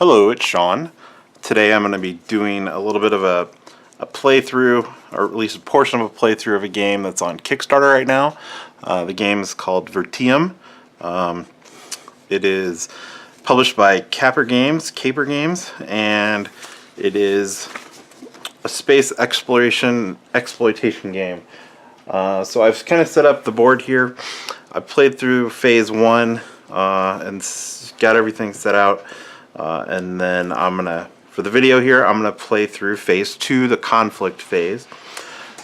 Hello, it's Sean. Today I'm going to be doing a little bit of a playthrough, or at least a portion of a playthrough of a game that's on Kickstarter right now. The game is called Vertium. It is published by Caper Games, and it is a space exploitation game. So I've kind of set up the board here. I played through phase 1 and got everything set out. And then for the video here, I'm gonna play through phase 2, the conflict phase.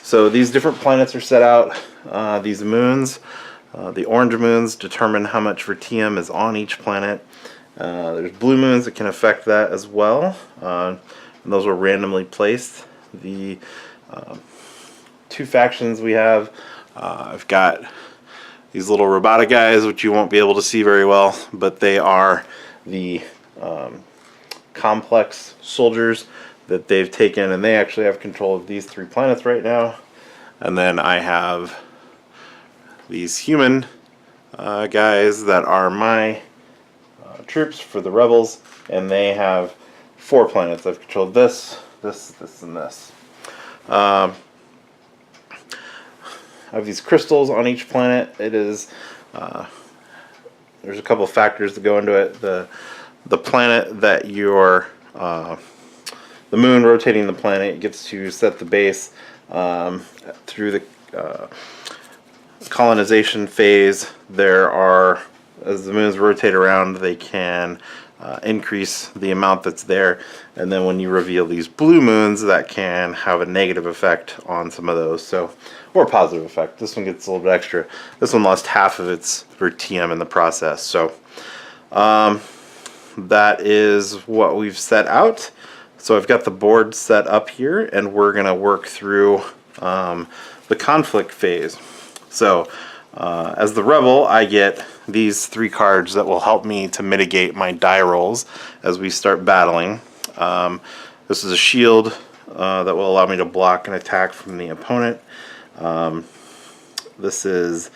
So these different planets are set out. These moons, the orange moons determine how much Vertium is on each planet. There's blue moons that can affect that as well. And those are randomly placed. The two factions we have, I've got these little robotic guys, which you won't be able to see very well, but they are the complex soldiers that they've taken, and they actually have control of these 3 planets right now. And then I have these human guys that are my troops for the rebels, and they have 4 planets. I've controlled this, and this. I have these crystals on each planet. It is there's a couple factors that go into it. The planet that you're the moon rotating the planet gets to set the base through the colonization phase. There are, as the moons rotate around, they can increase the amount that's there, and then when you reveal these blue moons, that can have a negative effect on some of those, so, or a positive effect. This one gets a little bit extra. This one lost half of its Vertium in the process, so that is what we've set out. So I've got the board set up here, and we're gonna work through the conflict phase. So as the rebel, I get these 3 cards that will help me to mitigate my die rolls as we start battling. This is a shield that will allow me to block an attack from the opponent. This is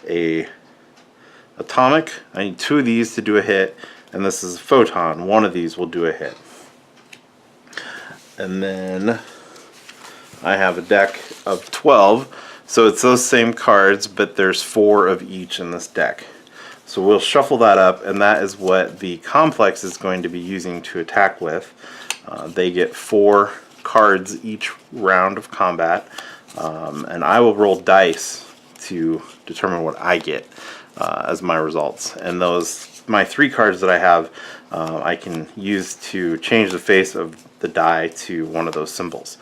a atomic. I need 2 of these to do a hit, and this is a photon. 1 of these will do a hit. And then I have a deck of 12. So it's those same cards, but there's 4 of each in this deck. So we'll shuffle that up, and that is what the complex is going to be using to attack with. They get 4 cards each round of combat, and I will roll dice to determine what I get as my results. And my 3 cards that I have, I can use to change the face of the die to one of those symbols.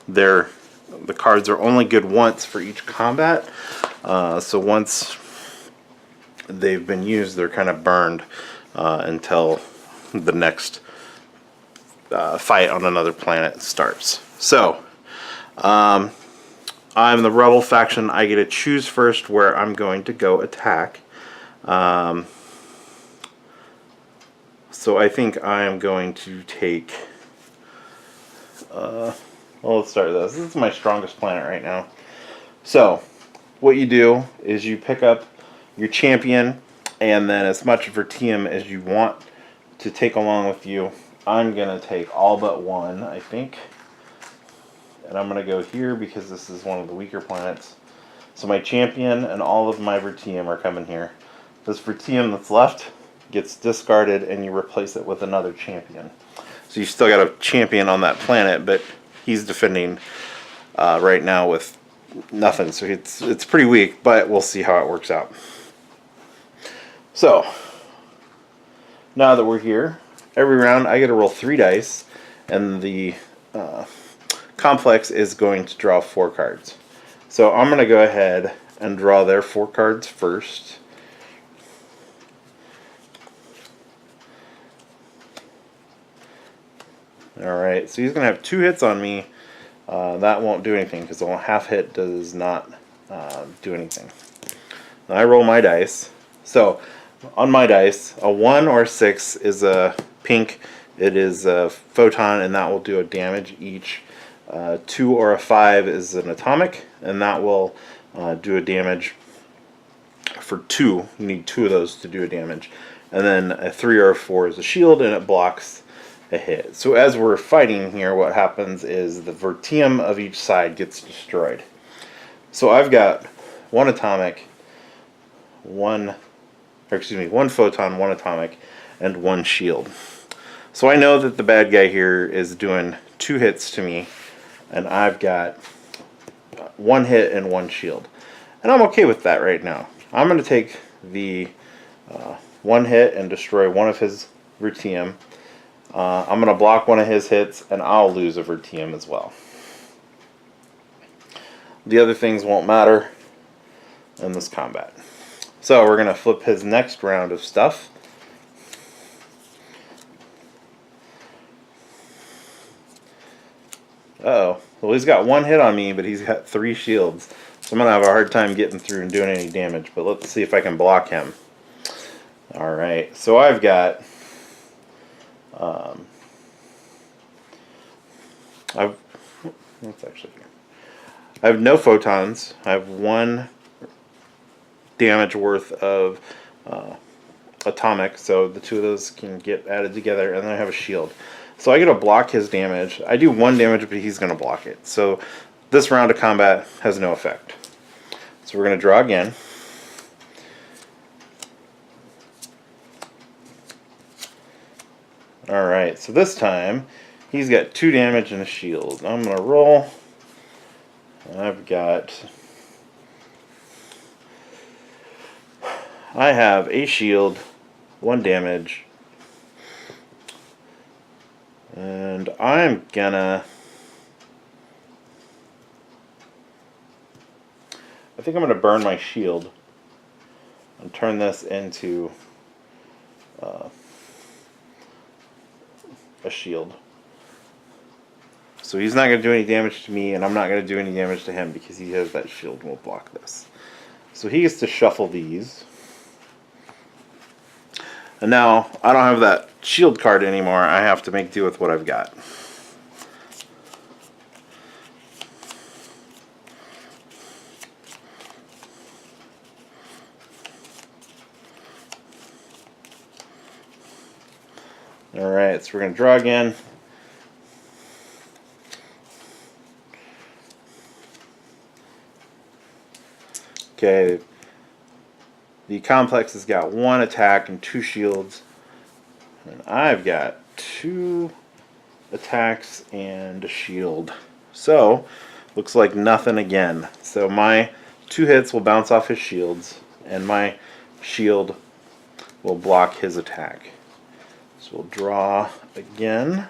The cards are only good once for each combat, so once they've been used, they're kind of burned until the next fight on another planet starts. So I'm the rebel faction. I get to choose first where I'm going to go attack. So I think I am going to take well, let's start with this. This is my strongest planet right now. So what you do is you pick up your champion, and then as much Vertium as you want to take along with you. I'm going to take all but 1, I think. And I'm going to go here because this is one of the weaker planets. So my champion and all of my Vertium are coming here. This Vertium that's left gets discarded, and you replace it with another champion. So you still got a champion on that planet, but he's defending right now with nothing. So it's pretty weak, but we'll see how it works out. So now that we're here, every round I get to roll 3 dice, and the complex is going to draw 4 cards. So I'm going to go ahead and draw their 4 cards first. Alright, so he's going to have 2 hits on me. That won't do anything because a half hit does not do anything. Now I roll my dice. So on my dice, a 1 or a 6 is a pink. It is a photon, and that will do a damage each. 2 or a 5 is an atomic, and that will do a damage for 2. You need 2 of those to do a damage. and then a 3 or a 4 is a shield, and it blocks a hit. So as we're fighting here, what happens is the Vertium of each side gets destroyed. So I've got one atomic, one photon, one atomic, and one shield. So I know that the bad guy here is doing 2 hits to me, and I've got 1 hit and 1 shield. And I'm okay with that right now. I'm going to take the 1 hit and destroy one of his Vertium. I'm going to block one of his hits, and I'll lose a Vertium as well. The other things won't matter in this combat. So we're going to flip his next round of stuff. Uh-oh. Well, he's got 1 hit on me, but he's got 3 shields. So I'm going to have a hard time getting through and doing any damage. But let's see if I can block him. Alright, so I've got... That's actually here. I have no photons. I have 1 damage worth of atomic, so the 2 of those can get added together, and then I have a shield. So I get to block his damage. I do 1 damage, but he's going to block it. So this round of combat has no effect. So we're going to draw again. Alright, so this time he's got 2 damage and a shield. I'm going to roll. I have a shield, 1 damage, and I'm gonna... I think I'm gonna burn my shield and turn this into a shield. So he's not going to do any damage to me, and I'm not going to do any damage to him because he has that shield and will block this. So he gets to shuffle these. And now, I don't have that shield card anymore. I have to make do with what I've got. Alright, so we're going to draw again. Okay, the complex has got 1 attack and 2 shields, and I've got 2 attacks and a shield. So, looks like nothing again. So my 2 hits will bounce off his shields, and my shield will block his attack. So we'll draw again.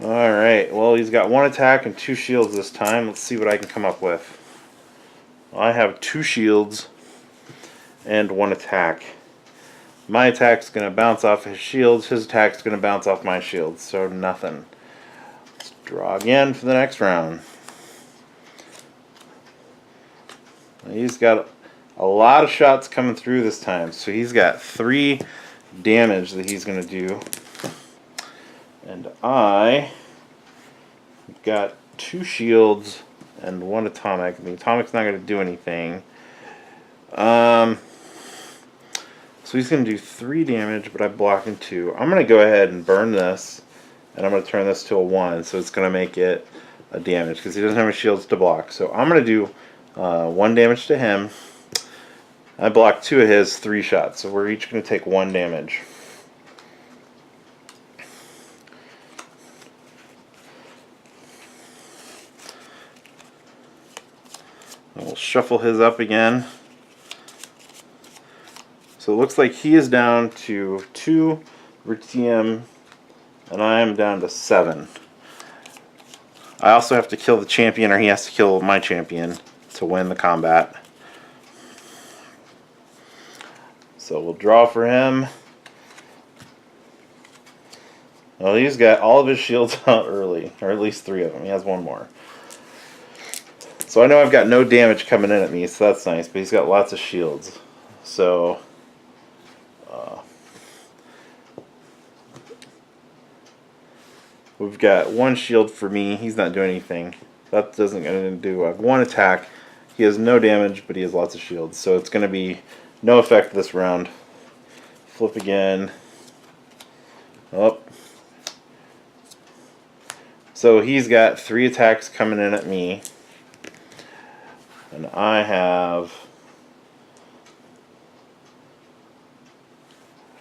Alright, well, he's got 1 attack and 2 shields this time. Let's see what I can come up with. I have 2 shields and 1 attack. My attack's going to bounce off his shields. His attack's going to bounce off my shields. So nothing. Let's draw again for the next round. He's got a lot of shots coming through this time. So he's got 3 damage that he's going to do. And I got 2 shields and 1 atomic. The atomic's not going to do anything. So he's going to do 3 damage, but I'm blocking 2. I'm going to go ahead and burn this, and I'm going to turn this to a 1, so it's going to make it a damage, because he doesn't have any shields to block. So I'm going to do 1 damage to him. I blocked 2 of his 3 shots, so we're each going to take 1 damage. We'll shuffle his up again. So it looks like he is down to 2 Vertium, and I am down to 7. I also have to kill the champion, or he has to kill my champion to win the combat. So we'll draw for him. Well, he's got all of his shields out early, or at least 3 of them. He has 1 more. So I know I've got no damage coming in at me, so that's nice, but he's got lots of shields. So, we've got 1 shield for me. He's not doing anything. That doesn't going to do. I have 1 attack. He has no damage, but he has lots of shields. So it's going to be no effect this round. Flip again. Oh. So he's got 3 attacks coming in at me. And I have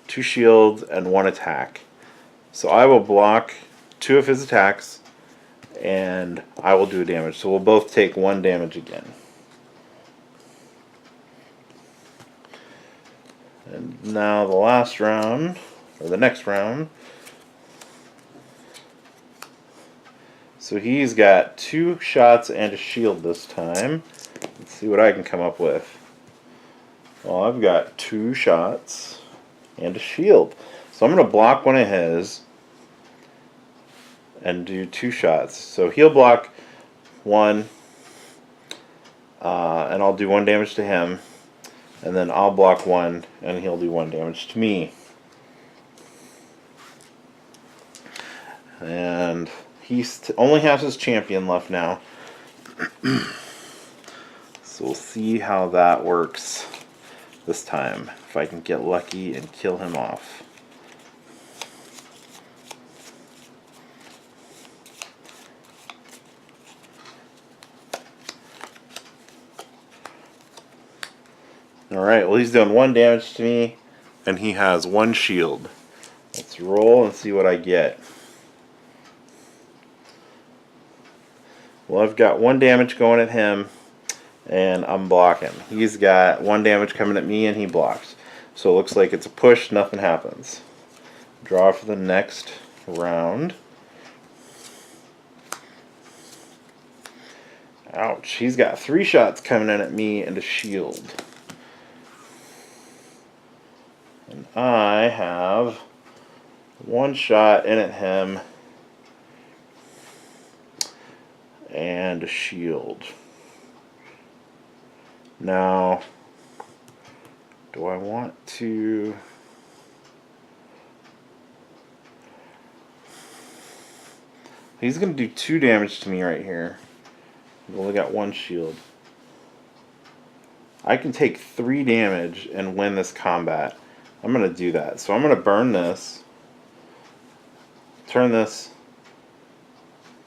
2 shields and 1 attack. So I will block 2 of his attacks, and I will do damage. So we'll both take 1 damage again. And now the last round, or the next round. So he's got 2 shots and a shield this time. Let's see what I can come up with. Well, I've got 2 shots and a shield. So I'm going to block 1 of his and do 2 shots. So he'll block 1, and I'll do 1 damage to him. And then I'll block 1, and he'll do 1 damage to me. And he only has his champion left now. So we'll see how that works this time. If I can get lucky and kill him off. Alright, well he's doing 1 damage to me, and he has 1 shield. Let's roll and see what I get. Well, I've got 1 damage going at him, and I'm blocking. He's got 1 damage coming at me, and he blocks. So it looks like it's a push, nothing happens. Draw for the next round. Ouch, he's got 3 shots coming in at me and a shield. And I have 1 shot in at him and a shield. Now, do I want to... He's going to do 2 damage to me right here. I've only got 1 shield. I can take 3 damage and win this combat. I'm going to do that. So I'm going to burn this. Turn this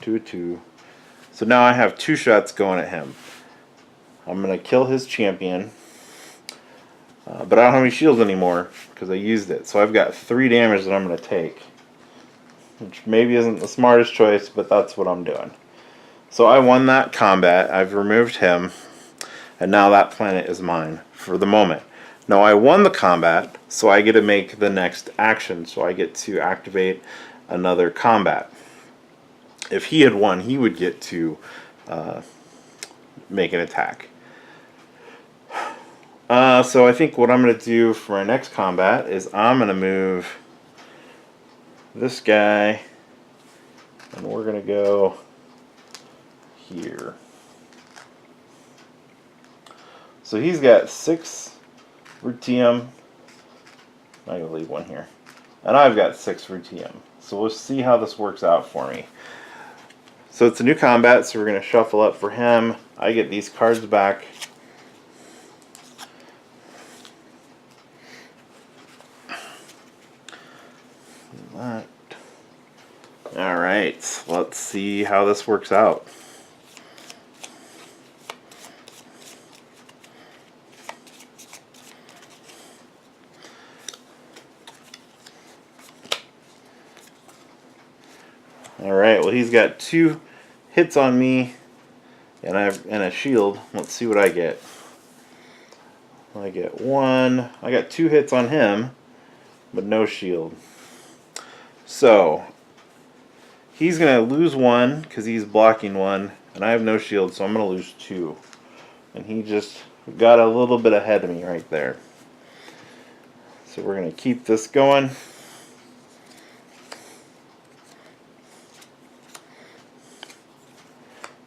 to a 2. So now I have 2 shots going at him. I'm going to kill his champion. But I don't have any shields anymore because I used it. So I've got 3 damage that I'm going to take. Which maybe isn't the smartest choice, but that's what I'm doing. So I won that combat. I've removed him. And now that planet is mine for the moment. Now I won the combat, so I get to make the next action. So I get to activate another combat. If he had won, he would get to make an attack. So I think what I'm going to do for my next combat is I'm going to move this guy, and we're going to go here. So he's got 6 Vertium. I'm going to leave 1 here. And I've got 6 Vertium. So we'll see how this works out for me. So it's a new combat, so we're going to shuffle up for him. I get these cards back. Alright, let's see how this works out. Alright, well he's got 2 hits on me and a shield. Let's see what I get. I get 1. I got 2 hits on him, but no shield. So he's going to lose 1 because he's blocking 1, and I have no shield, so I'm going to lose 2. And he just got a little bit ahead of me right there. So we're going to keep this going.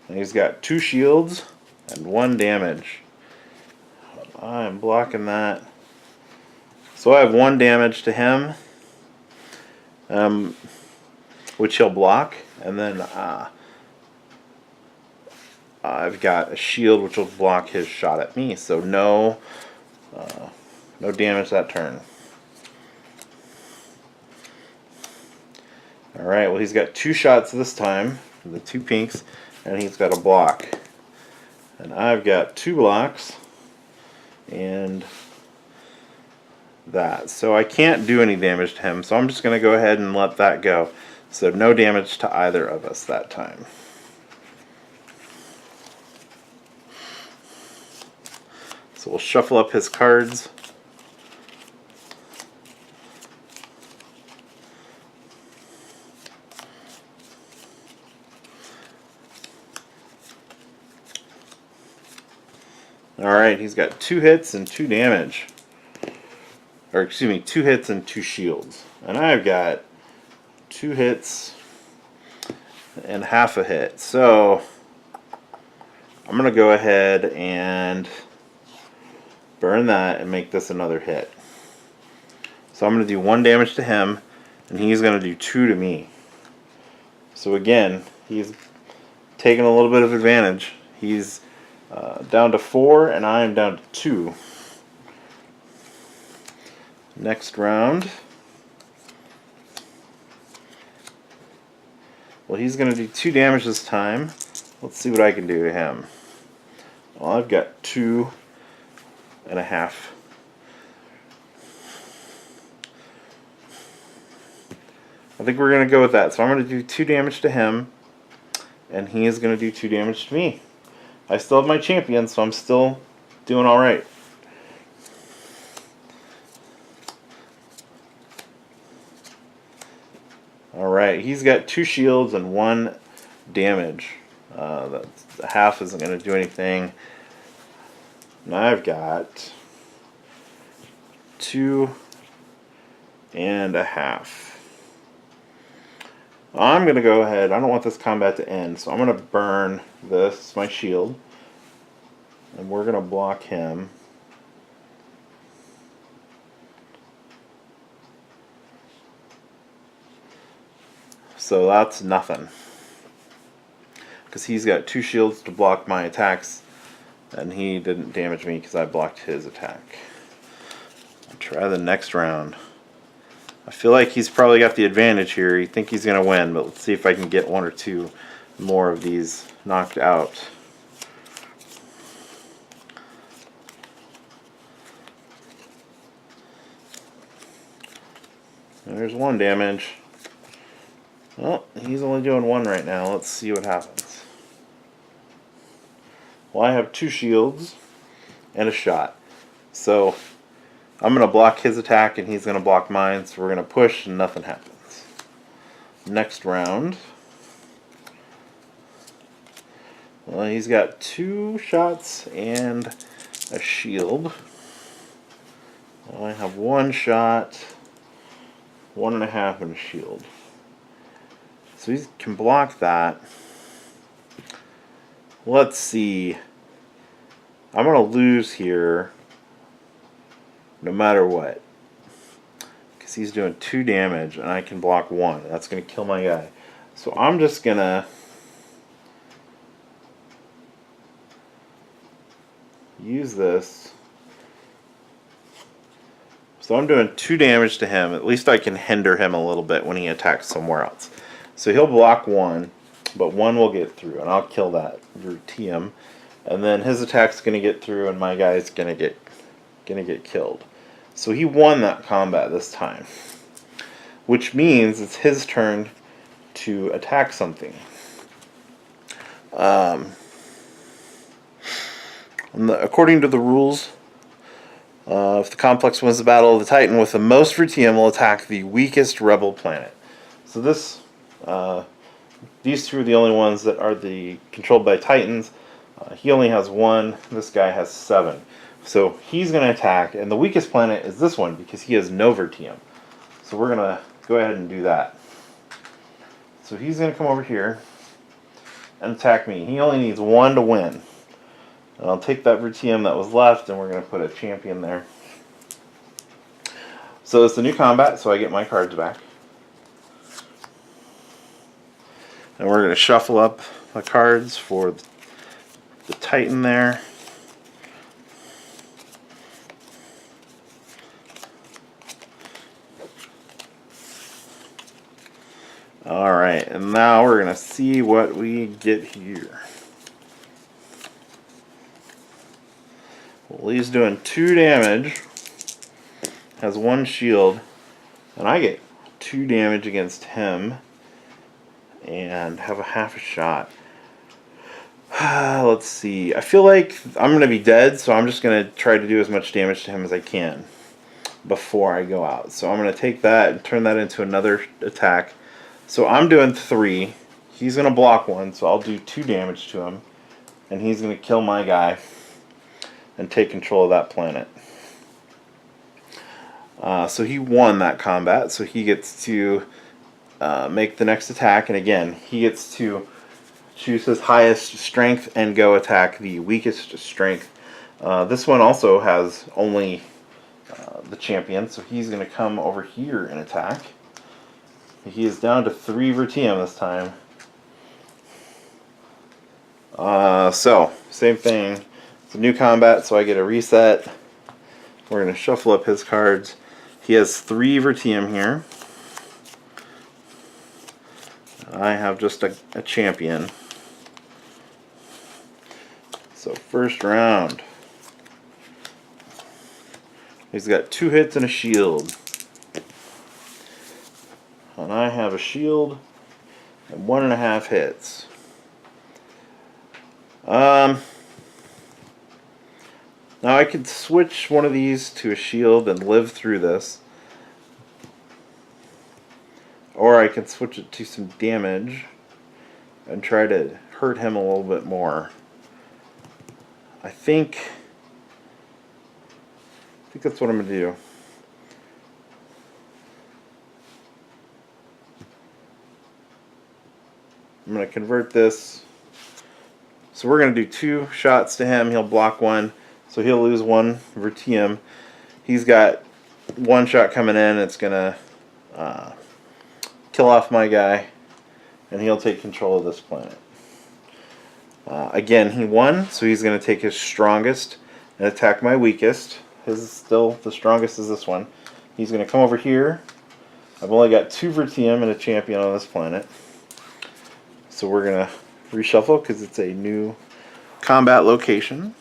And he's got 2 shields and 1 damage. I'm blocking that. So I have 1 damage to him, which he'll block, and then I've got a shield which will block his shot at me, so no damage that turn. Alright, well he's got 2 shots this time, the 2 pinks, and he's got a block. And I've got 2 blocks, and that. So I can't do any damage to him, so I'm just going to go ahead and let that go. So no damage to either of us that time. So we'll shuffle up his cards. Alright, he's got 2 hits and 2 damage. Or excuse me, 2 hits and 2 shields. And I've got 2 hits and half a hit. So I'm going to go ahead and burn that and make this another hit. So I'm going to do 1 damage to him, and he's going to do 2 to me. So again, he's taking a little bit of advantage. He's down to 4, and I am down to 2. Next round. Well, he's going to do 2 damage this time. Let's see what I can do to him. Well, I've got 2 and a half. I think we're going to go with that. So I'm going to do 2 damage to him, and he is going to do 2 damage to me. I still have my champion, so I'm still doing alright. Alright, he's got 2 shields and 1 damage. That half isn't going to do anything. And I've got 2 and a half. I'm going to go ahead. I don't want this combat to end, so I'm going to burn this, my shield. And we're going to block him. So that's nothing. Because he's got 2 shields to block my attacks. And he didn't damage me because I blocked his attack. I'll try the next round. I feel like he's probably got the advantage here. You think he's going to win, but let's see if I can get 1 or 2 more of these knocked out. There's 1 damage. Well, he's only doing 1 right now. Let's see what happens. Well, I have 2 shields and a shot. So I'm going to block his attack and he's going to block mine. So we're going to push and nothing happens. Next round. Well, he's got 2 shots and a shield. Well, I have 1 shot, 1.5 and a shield. So he can block that. Let's see. I'm going to lose here no matter what. Because he's doing 2 damage and I can block 1. That's going to kill my guy. So I'm just going to use this. So I'm doing 2 damage to him. At least I can hinder him a little bit when he attacks somewhere else. So he'll block 1, but 1 will get through, and I'll kill that Vertium. And then his attack's going to get through, and my guy's going to get killed. So he won that combat this time, which means it's his turn to attack something. According to the rules, if the complex wins the battle, the Titan with the most Vertium will attack the weakest rebel planet. So this, these 2 are the only ones that are controlled by Titans. He only has 1. This guy has 7. So he's going to attack, and the weakest planet is this one because he has no Vertium. So we're going to go ahead and do that. So he's going to come over here and attack me. He only needs 1 to win. And I'll take that Vertium that was left, and we're going to put a champion there. So it's a new combat, so I get my cards back. And we're going to shuffle up the cards for the Titan there. Alright, and now we're going to see what we get here. Well, he's doing 2 damage, has 1 shield, and I get 2 damage against him, and have a half a shot. Let's see, I feel like I'm going to be dead, so I'm just going to try to do as much damage to him as I can before I go out. So I'm going to take that and turn that into another attack. So I'm doing 3. He's going to block 1, so I'll do 2 damage to him. And he's going to kill my guy and take control of that planet. So he won that combat, so he gets to make the next attack. And again, he gets to choose his highest strength and go attack the weakest strength. This one also has only the champion, so he's going to come over here and attack. He is down to 3 Vertium this time. So, same thing. It's a new combat, so I get a reset. We're going to shuffle up his cards. He has 3 Vertium here. I have just a champion. So, first round. He's got 2 hits and a shield. And I have a shield and 1.5 hits. Now I could switch one of these to a shield and live through this. Or I can switch it to some damage and try to hurt him a little bit more. I think that's what I'm going to do. I'm going to convert this. So we're going to do 2 shots to him. He'll block 1. So he'll lose 1 Vertium. He's got 1 shot coming in. It's going to kill off my guy. And he'll take control of this planet. Again, he won. So he's going to take his strongest and attack my weakest. His is still the strongest is this one. He's going to come over here. I've only got 2 Vertium and a champion on this planet. So we're going to reshuffle because it's a new combat location.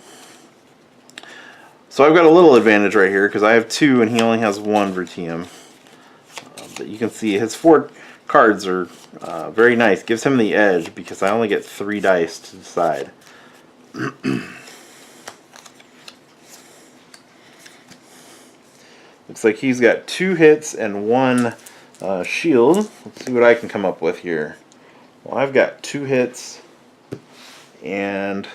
So I've got a little advantage right here because I have 2 and he only has 1 Vertium. But you can see his 4 cards are very nice. Gives him the edge because I only get 3 dice to decide. Looks like he's got 2 hits and 1 shield. Let's see what I can come up with here. Well, I've got 2 hits and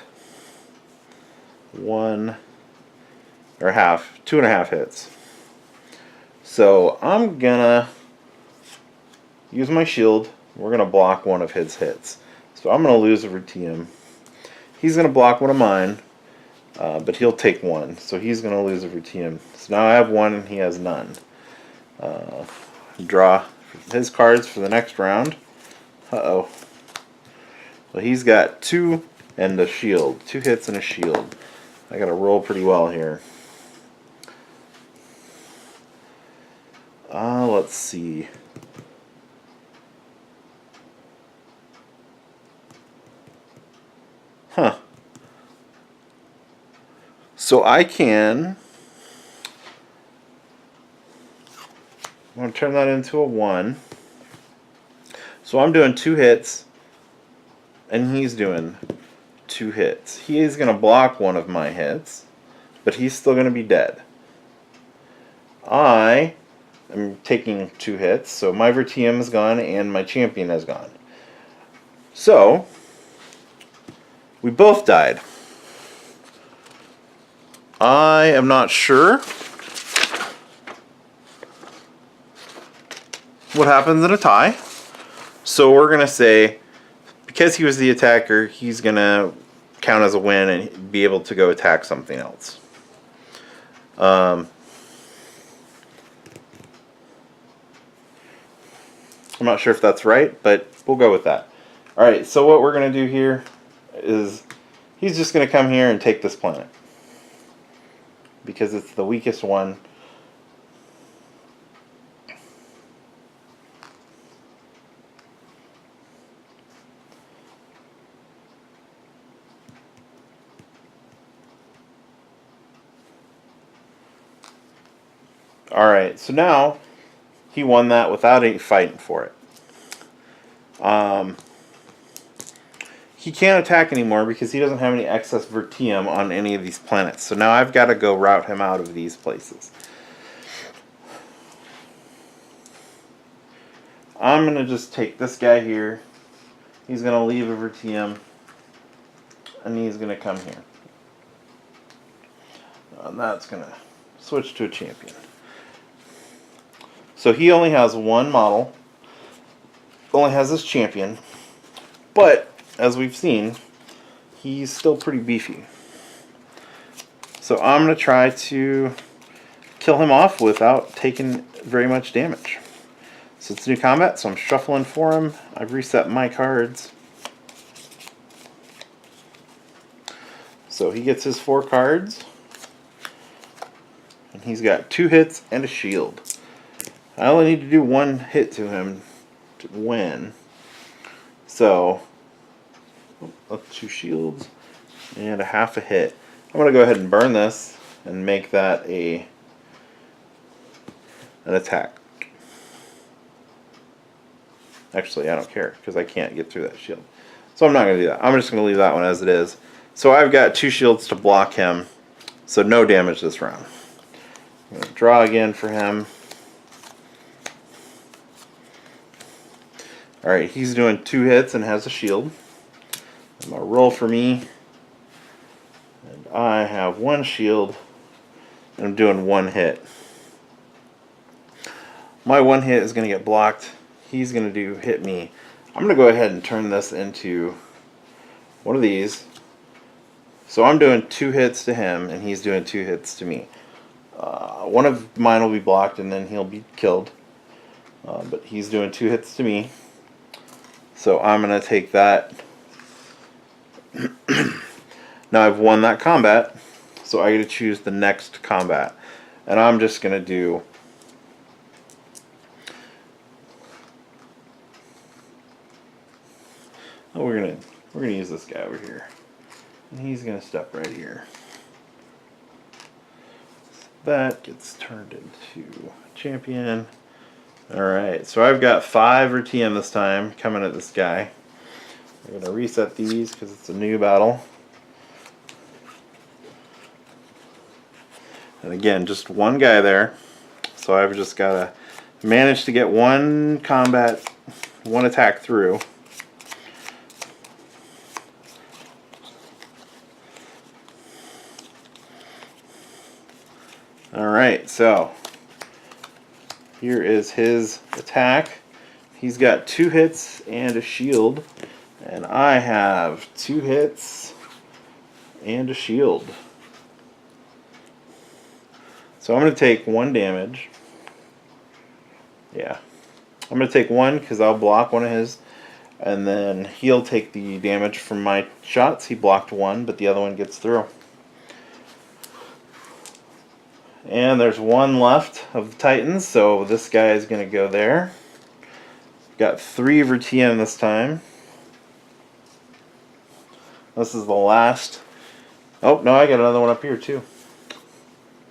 2.5 hits. So I'm gonna use my shield. We're gonna block 1 of his hits. So I'm gonna lose a Vertium. He's gonna block 1 of mine, but he'll take 1. So he's gonna lose a Vertium. So now I have 1 and he has none. Draw his cards for the next round. Uh-oh. Well, he's got 2 and a shield. 2 hits and a shield. I gotta roll pretty well here. Let's see. Huh. So I can... I'm going to turn that into a 1. So I'm doing 2 hits, and he's doing 2 hits. He is going to block 1 of my hits, but he's still going to be dead. I am taking 2 hits, so my Vertium is gone and my champion is gone. So, we both died. I am not sure what happens in a tie. So we're going to say, because he was the attacker, he's going to count as a win and be able to go attack something else. I'm not sure if that's right, but we'll go with that. Alright, so what we're going to do here is he's just going to come here and take this planet because it's the weakest one. Alright, so now he won that without any fighting for it. He can't attack anymore because he doesn't have any excess Vertium on any of these planets. So now I've got to go route him out of these places. I'm going to just take this guy here. He's going to leave a Vertium. And he's going to come here. And that's going to switch to a champion. So he only has one model. Only has this champion. But as we've seen, he's still pretty beefy. So I'm going to try to kill him off without taking very much damage. So it's new combat, so I'm shuffling for him. I've reset my cards. So he gets his 4 cards. And he's got 2 hits and a shield. I only need to do 1 hit to him to win. So, up 2 shields and a half a hit. I'm going to go ahead and burn this and make that an attack. Actually, I don't care because I can't get through that shield. So I'm not going to do that. I'm just going to leave that one as it is. So I've got 2 shields to block him. So no damage this round. I'm going to draw again for him. Alright, he's doing 2 hits and has a shield. I'm going to roll for me. And I have 1 shield. And I'm doing 1 hit. My 1 hit is going to get blocked. He's going to hit me. I'm going to go ahead and turn this into one of these. So I'm doing 2 hits to him, and he's doing 2 hits to me. One of mine will be blocked, and then he'll be killed. But he's doing 2 hits to me. So I'm going to take that. Now I've won that combat, so I get to choose the next combat. And I'm just going to do... Oh, we're gonna use this guy over here. And he's going to step right here. That gets turned into champion. Alright, so I've got 5 Vertium this time coming at this guy. I'm going to reset these because it's a new battle. And again, just 1 guy there. So I've just got to manage to get 1 combat, 1 attack through. Alright, so here is his attack. He's got 2 hits and a shield. And I have 2 hits and a shield. So I'm going to take 1 damage. Yeah. I'm going to take 1 because I'll block 1 of his. And then he'll take the damage from my shots. He blocked 1, but the other one gets through. And there's 1 left of the Titans, so this guy is going to go there. Got 3 Vertium this time. This is the last. Oh, no, I got another one up here too.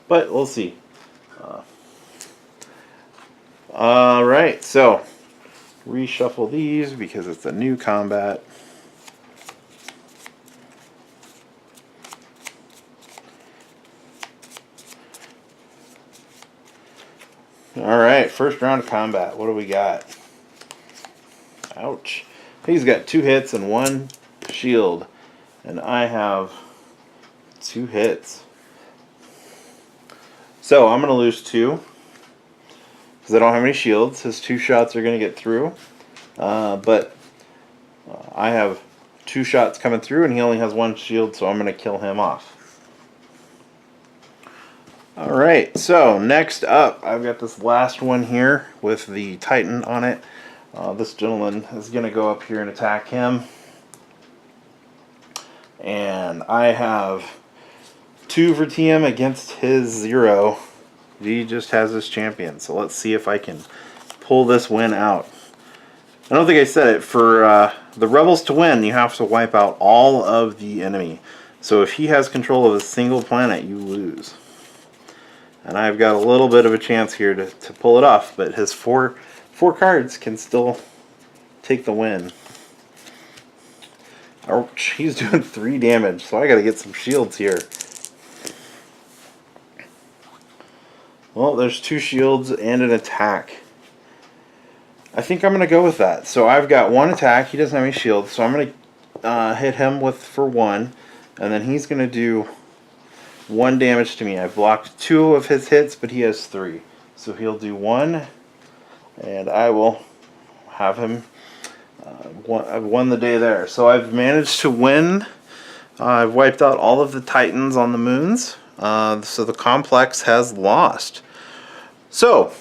But we'll see. Alright, so reshuffle these because it's a new combat. Alright, first round of combat. What do we got? Ouch. He's got 2 hits and 1 shield. And I have 2 hits. So I'm going to lose 2. Because I don't have any shields. His 2 shots are going to get through. But I have 2 shots coming through and he only has 1 shield, so I'm going to kill him off. Alright, so next up, I've got this last one here with the Titan on it. This gentleman is going to go up here and attack him. And I have 2 Vertium against his 0. He just has his champion. So let's see if I can pull this win out. I don't think I said it. For the rebels to win, you have to wipe out all of the enemy. So if he has control of a single planet, you lose. And I've got a little bit of a chance here to pull it off, but his four cards can still take the win. Ouch, he's doing 3 damage, so I gotta get some shields here. Well, there's 2 shields and an attack. I think I'm gonna go with that. So I've got 1 attack, he doesn't have any shields, so I'm gonna hit him for 1, and then he's gonna do 1 damage to me. I've blocked 2 of his hits, but he has 3. So he'll do 1, and I will have him. I've won the day there. So I've managed to win. I've wiped out all of the Titans on the moons. So the complex has lost. So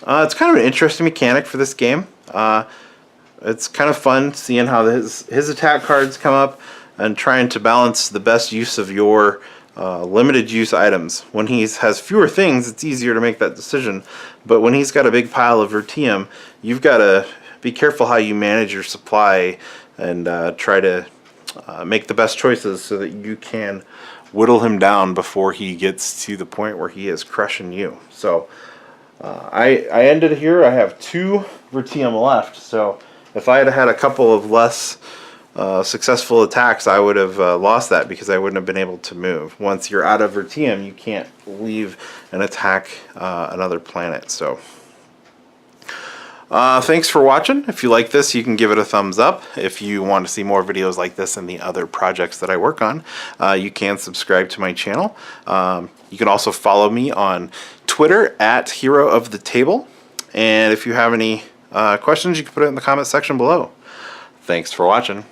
it's kind of an interesting mechanic for this game. It's kind of fun seeing how his attack cards come up and trying to balance the best use of your limited use items. When he has fewer things, it's easier to make that decision. But when he's got a big pile of Vertium, you've got to be careful how you manage your supply and try to make the best choices so that you can whittle him down before he gets to the point where he is crushing you. So I ended here. I have 2 Vertium left. So if I had had a couple of less successful attacks, I would have lost that because I wouldn't have been able to move. Once you're out of Vertium, you can't leave and attack another planet. So thanks for watching. If you like this, you can give it a thumbs up. If you want to see more videos like this and the other projects that I work on, you can subscribe to my channel. You can also follow me on Twitter at Hero of the Table. And if you have any questions, you can put it in the comment section below. Thanks for watching.